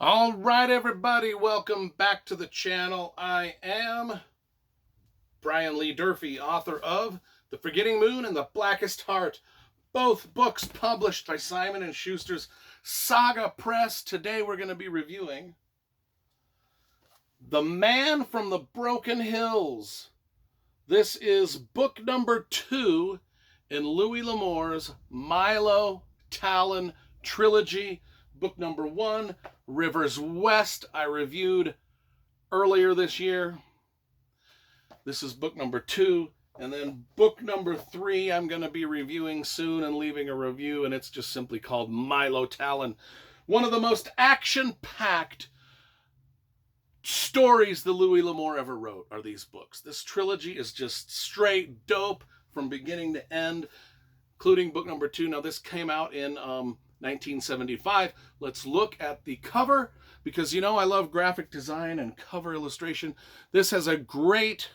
All right, everybody, welcome back to the channel. I am Brian Lee Durfee, author of The Forgetting Moon and The Blackest Heart, both books published by Simon & Schuster's Saga Press. Today we're going to be reviewing The Man from the Broken Hills. This is book number 2 in Louis L'Amour's Milo Talon trilogy. Book number 1, Rivers West, I reviewed earlier this year. This is book number 2. And then book number 3 I'm going to be reviewing soon and leaving a review, and it's just simply called Milo Talon. One of the most action-packed stories the Louis L'Amour ever wrote are these books. This trilogy is just straight dope from beginning to end, including book number 2. Now, this came out in 1975. Let's look at the cover, because you know I love graphic design and cover illustration. This has a great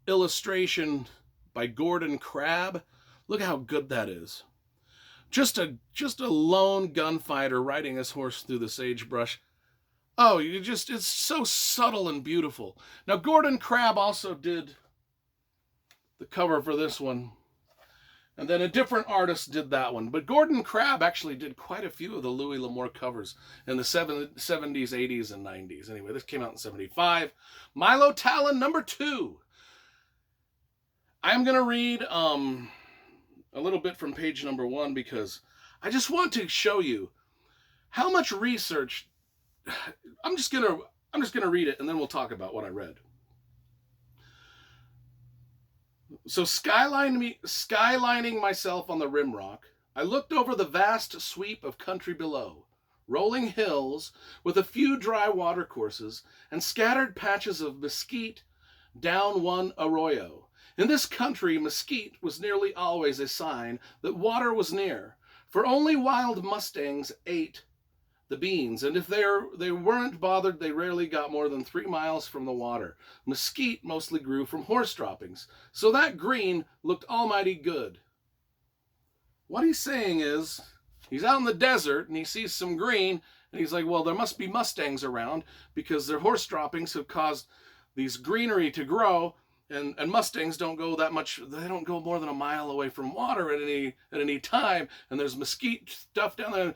illustration by Gordon Crabb. Look how good that is. Just a lone gunfighter riding his horse through the sagebrush. Oh, it's so subtle and beautiful. Now, Gordon Crabb also did the cover for this one. And then a different artist did that one. But Gordon Crabb actually did quite a few of the Louis L'Amour covers in the 70s, 80s, and 90s. Anyway, this came out in 75. Milo Talon, number 2. I'm going to read a little bit from page number 1 because I just want to show you how much research. I'm just gonna read it, and then we'll talk about what I read. So, skylining myself on the rimrock, I looked over the vast sweep of country below, rolling hills with a few dry watercourses and scattered patches of mesquite down one arroyo. In this country, mesquite was nearly always a sign that water was near, for only wild mustangs ate the beans, and if they weren't bothered, they rarely got more than 3 miles from the water. Mesquite mostly grew from horse droppings, so that green looked almighty good. What he's saying is, he's out in the desert and he sees some green, and he's like, well, there must be mustangs around because their horse droppings have caused these greenery to grow, and mustangs don't go that much. They don't go more than a mile away from water at any time, and there's mesquite stuff down there.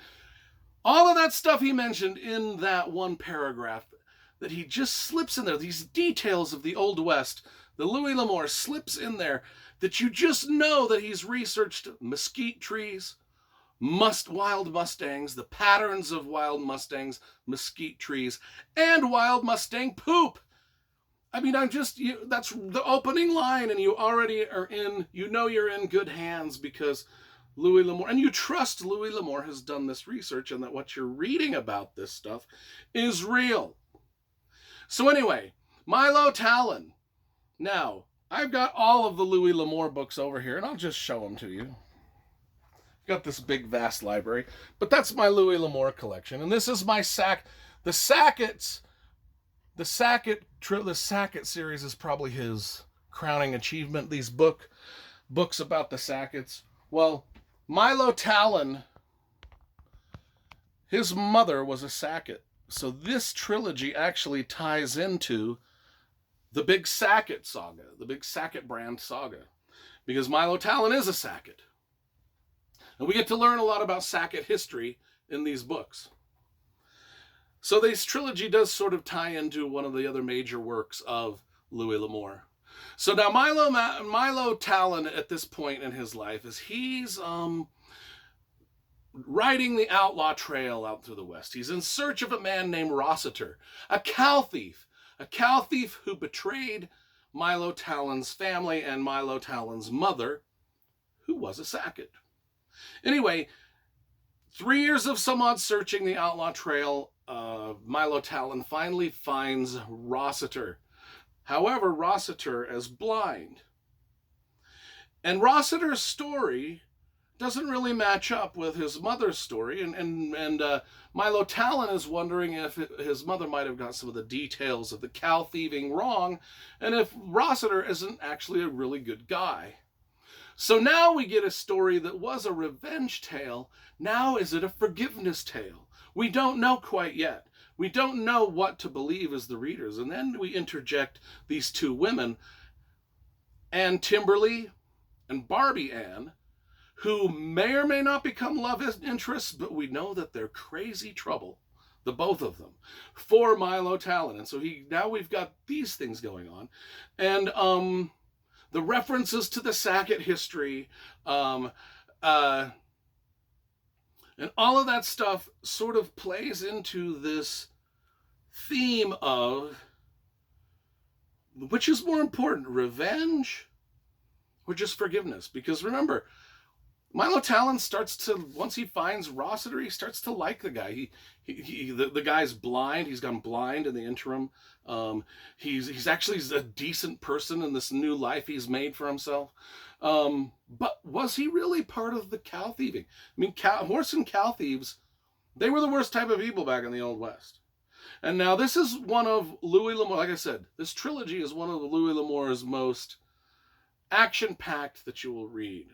All of that stuff he mentioned in that one paragraph that he just slips in there, these details of the Old West, the Louis L'Amour slips in there, that you just know that he's researched mesquite trees, wild mustangs, the patterns of wild mustangs, mesquite trees, and wild mustang poop. I mean, that's the opening line, and you already are you're in good hands because Louis L'Amour, and you trust Louis L'Amour has done this research and that what you're reading about this stuff is real. So anyway, Milo Talon. Now, I've got all of the Louis L'Amour books over here, and I'll just show them to you. I've got this big, vast library, but that's my Louis L'Amour collection, and this is my the Sackets. The Sacket series is probably his crowning achievement. These books about the Sackets. Well, Milo Talon, his mother was a Sacket. So this trilogy actually ties into the Big Sacket Saga, the Big Sacket brand saga, because Milo Talon is a Sacket. And we get to learn a lot about Sacket history in these books. So this trilogy does sort of tie into one of the other major works of Louis L'Amour. So now Milo Talon at this point in his life is he's riding the outlaw trail out through the West. He's in search of a man named Rossiter, a cow thief who betrayed Milo Talon's family and Milo Talon's mother, who was a Sacket. Anyway, 3 years of some odd searching the outlaw trail, Milo Talon finally finds Rossiter. However, Rossiter is blind. And Rossiter's story doesn't really match up with his mother's story. And Milo Talon is wondering if his mother might have got some of the details of the cow thieving wrong, and if Rossiter isn't actually a really good guy. So now we get a story that was a revenge tale. Now is it a forgiveness tale? We don't know quite yet. We don't know what to believe as the readers. And then we interject these two women, Anne Timberly and Barbie Ann, who may or may not become love interests, but we know that they're crazy trouble, the both of them, for Milo Talon. And so now we've got these things going on. And the references to the Sacket history, and all of that stuff sort of plays into this theme of, which is more important, revenge or just forgiveness? Because remember, Milo Talon starts to, once he finds Rossiter, he starts to like the guy. The guy's blind. He's gone blind in the interim. He's actually a decent person in this new life he's made for himself. But was he really part of the cow thieving? I mean, horse and cow thieves, they were the worst type of people back in the Old West. And now this is one of Louis L'Amour, like I said, this trilogy is one of Louis L'Amour's most action-packed that you will read.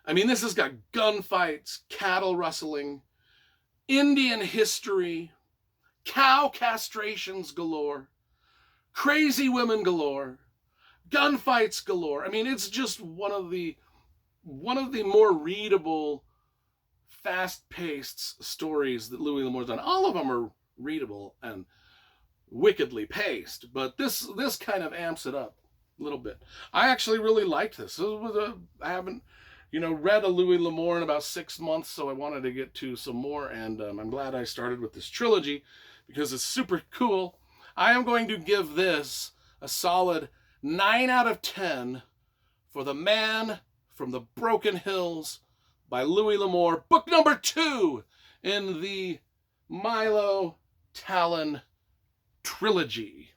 I mean, this has got gunfights, cattle rustling, Indian history, cow castrations galore, crazy women galore, gunfights galore. I mean, it's just one of the more readable, fast-paced stories that Louis L'Amour's done. All of them are readable and wickedly paced, but this kind of amps it up a little bit. I actually really liked this. I haven't read a Louis L'Amour in about 6 months, so I wanted to get to some more, and I'm glad I started with this trilogy because it's super cool. I am going to give this a solid 9 out of 10 for The Man from the Broken Hills by Louis L'Amour, book number 2 in the Milo Talon trilogy.